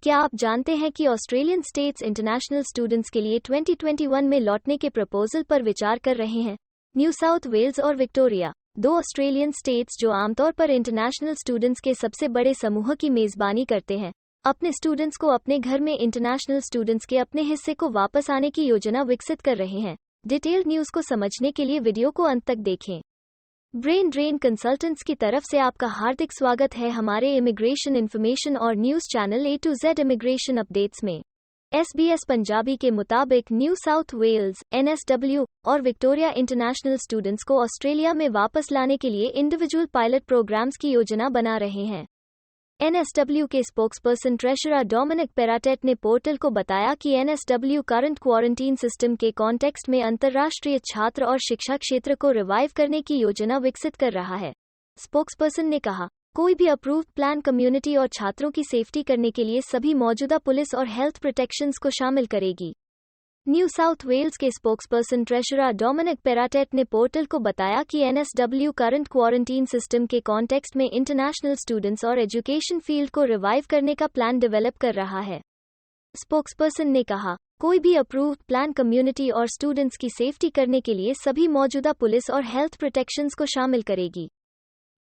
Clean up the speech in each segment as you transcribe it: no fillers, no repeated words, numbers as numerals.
क्या आप जानते हैं कि ऑस्ट्रेलियन स्टेट्स इंटरनेशनल स्टूडेंट्स के लिए 2021 में लौटने के प्रपोजल पर विचार कर रहे हैं? न्यू साउथ वेल्स और विक्टोरिया, दो ऑस्ट्रेलियन स्टेट्स जो आमतौर पर इंटरनेशनल स्टूडेंट्स के सबसे बड़े समूह की मेजबानी करते हैं, अपने स्टूडेंट्स को अपने घर में इंटरनेशनल स्टूडेंट्स के अपने हिस्से को वापस आने की योजना विकसित कर रहे हैं। डिटेल्ड न्यूज़ को समझने के लिए वीडियो को अंत तक देखें। ब्रेन ड्रेन कंसल्टेंट्स की तरफ से आपका हार्दिक स्वागत है हमारे इमिग्रेशन इन्फॉर्मेशन और news channel A to Z immigration updates में। SBS पंजाबी के मुताबिक न्यू साउथ वेल्स NSW और विक्टोरिया इंटरनेशनल स्टूडेंट्स को ऑस्ट्रेलिया में वापस लाने के लिए इंडिविजुअल पायलट प्रोग्राम्स की योजना बना रहे हैं। NSW के स्पोक्सपर्सन ट्रेशरर डोमिनिक पेराटेट ने पोर्टल को बताया कि NSW करंट क्वारंटीन सिस्टम के कॉन्टेक्स्ट में अंतर्राष्ट्रीय छात्र और शिक्षा क्षेत्र को रिवाइव करने की योजना विकसित कर रहा है। स्पोक्सपर्सन ने कहा, कोई भी अप्रूव्ड प्लान कम्युनिटी और छात्रों की सेफ्टी करने के लिए सभी मौजूदा पुलिस और हेल्थ प्रोटेक्शंस को शामिल करेगी। न्यू साउथ वेल्स के स्पोक्सपर्सन ट्रेशरर डोमिनिक पेराटेट ने पोर्टल को बताया कि NSW करंट क्वारंटीन सिस्टम के कॉन्टेक्स्ट में इंटरनेशनल स्टूडेंट्स और एजुकेशन फील्ड को रिवाइव करने का प्लान डेवलप कर रहा है। स्पोक्सपर्सन ने कहा, कोई भी अप्रूव्ड प्लान कम्युनिटी और स्टूडेंट्स की सेफ्टी करने के लिए सभी मौजूदा पुलिस और हेल्थ प्रोटेक्शंस को शामिल करेगी।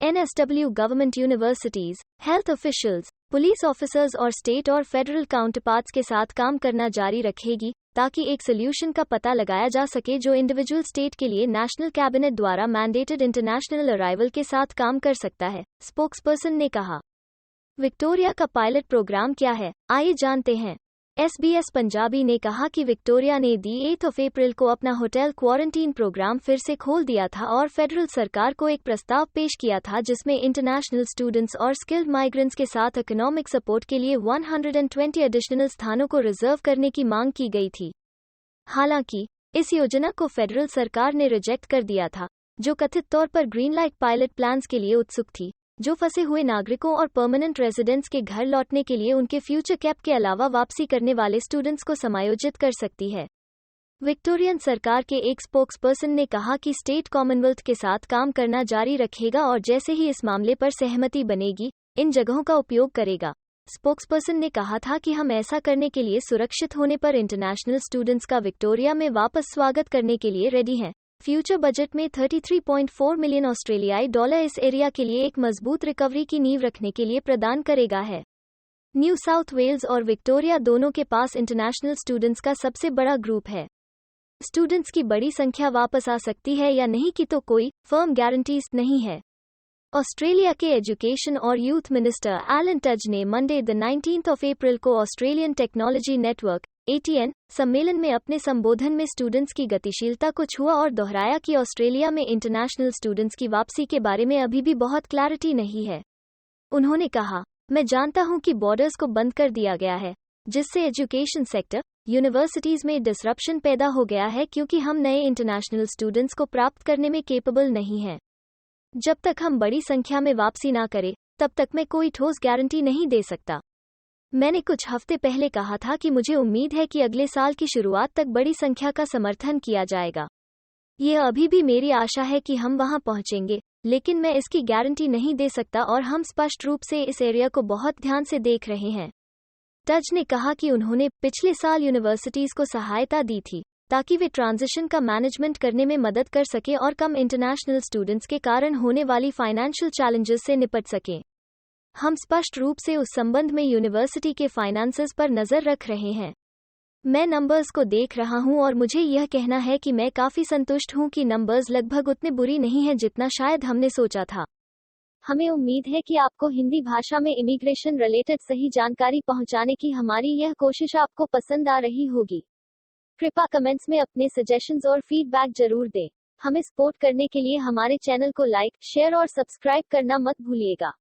NSW government universities, health officials, police officers और स्टेट और फेडरल काउंटरपार्ट्स के साथ काम करना जारी रखेगी ताकि एक सोल्यूशन का पता लगाया जा सके जो इंडिविजुअल स्टेट के लिए नेशनल कैबिनेट द्वारा मैंडेटेड इंटरनेशनल अराइवल के साथ काम कर सकता है, स्पोक्सपर्सन ने कहा। विक्टोरिया का पायलट प्रोग्राम क्या है, आइए जानते हैं। SBS पंजाबी ने कहा कि विक्टोरिया ने 8 अप्रैल को अपना होटल क्वारंटीन प्रोग्राम फिर से खोल दिया था और फेडरल सरकार को एक प्रस्ताव पेश किया था जिसमें इंटरनेशनल स्टूडेंट्स और स्किल्ड माइग्रेंट्स के साथ इकोनॉमिक सपोर्ट के लिए 120 एडिशनल स्थानों को रिजर्व करने की मांग की गई थी। हालांकि इस योजना को फेडरल सरकार ने रिजेक्ट कर दिया था, जो कथित तौर पर ग्रीन लाइट पायलट प्लान्स के लिए उत्सुक थी, जो फंसे हुए नागरिकों और परमानेंट रेजिडेंट्स के घर लौटने के लिए उनके फ्यूचर कैप के अलावा वापसी करने वाले स्टूडेंट्स को समायोजित कर सकती है। विक्टोरियन सरकार के एक स्पोक्सपर्सन ने कहा कि स्टेट कॉमनवेल्थ के साथ काम करना जारी रखेगा और जैसे ही इस मामले पर सहमति बनेगी, इन जगहों का उपयोग करेगा। स्पोक्सपर्सन ने कहा था कि हम ऐसा करने के लिए सुरक्षित होने पर इंटरनेशनल स्टूडेंट्स का विक्टोरिया में वापस स्वागत करने के लिए रेडी हैं। फ्यूचर बजट में 33.4 मिलियन ऑस्ट्रेलियाई डॉलर इस एरिया के लिए एक मजबूत रिकवरी की नींव रखने के लिए प्रदान करेगा है। न्यू साउथ वेल्स और विक्टोरिया दोनों के पास इंटरनेशनल स्टूडेंट्स का सबसे बड़ा ग्रुप है। स्टूडेंट्स की बड़ी संख्या वापस आ सकती है या नहीं की तो कोई फर्म गारंटीज नहीं है। ऑस्ट्रेलिया के एजुकेशन और यूथ मिनिस्टर एलन टज ने मंडे 19 अप्रैल को ऑस्ट्रेलियन टेक्नोलॉजी नेटवर्क ATN सम्मेलन में अपने संबोधन में स्टूडेंट्स की गतिशीलता को छुआ और दोहराया कि ऑस्ट्रेलिया में इंटरनेशनल स्टूडेंट्स की वापसी के बारे में अभी भी बहुत क्लैरिटी नहीं है। उन्होंने कहा, मैं जानता हूं कि बॉर्डर्स को बंद कर दिया गया है, जिससे एजुकेशन सेक्टर, यूनिवर्सिटीज में डिसरप्शन पैदा हो गया है क्योंकि हम नए इंटरनेशनल स्टूडेंट्स को प्राप्त करने में केपेबल नहीं हैं। जब तक हम बड़ी संख्या में वापसी ना करें, तब तक मैं कोई ठोस गारंटी नहीं दे सकता। मैंने कुछ हफ्ते पहले कहा था कि मुझे उम्मीद है कि अगले साल की शुरुआत तक बड़ी संख्या का समर्थन किया जाएगा। यह अभी भी मेरी आशा है कि हम वहां पहुंचेंगे, लेकिन मैं इसकी गारंटी नहीं दे सकता और हम स्पष्ट रूप से इस एरिया को बहुत ध्यान से देख रहे हैं। टज ने कहा कि उन्होंने पिछले साल यूनिवर्सिटीज को सहायता दी थी ताकि वे ट्रांजिशन का मैनेजमेंट करने में मदद कर सके और कम इंटरनेशनल स्टूडेंट्स के कारण होने वाली फाइनेंशियल चैलेंजेस से निपट सकें। हम स्पष्ट रूप से उस संबंध में यूनिवर्सिटी के फाइनेंसेस पर नजर रख रहे हैं। मैं नंबर्स को देख रहा हूं और मुझे यह कहना है कि मैं काफी संतुष्ट हूं कि नंबर्स लगभग उतने बुरी नहीं हैं जितना शायद हमने सोचा था। हमें उम्मीद है कि आपको हिंदी भाषा में इमिग्रेशन रिलेटेड सही जानकारी पहुंचाने की हमारी यह कोशिश आपको पसंद आ रही होगी। कृपया कमेंट्स में अपने सजेशंस और फीडबैक जरूर दें। हमें सपोर्ट करने के लिए हमारे चैनल को लाइक, शेयर और सब्सक्राइब करना मत भूलिएगा।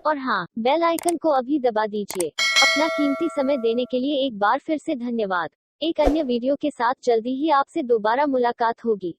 और हाँ, बेल आइकन को अभी दबा दीजिए। अपना कीमती समय देने के लिए एक बार फिर से धन्यवाद। एक अन्य वीडियो के साथ जल्दी ही आपसे दोबारा मुलाकात होगी।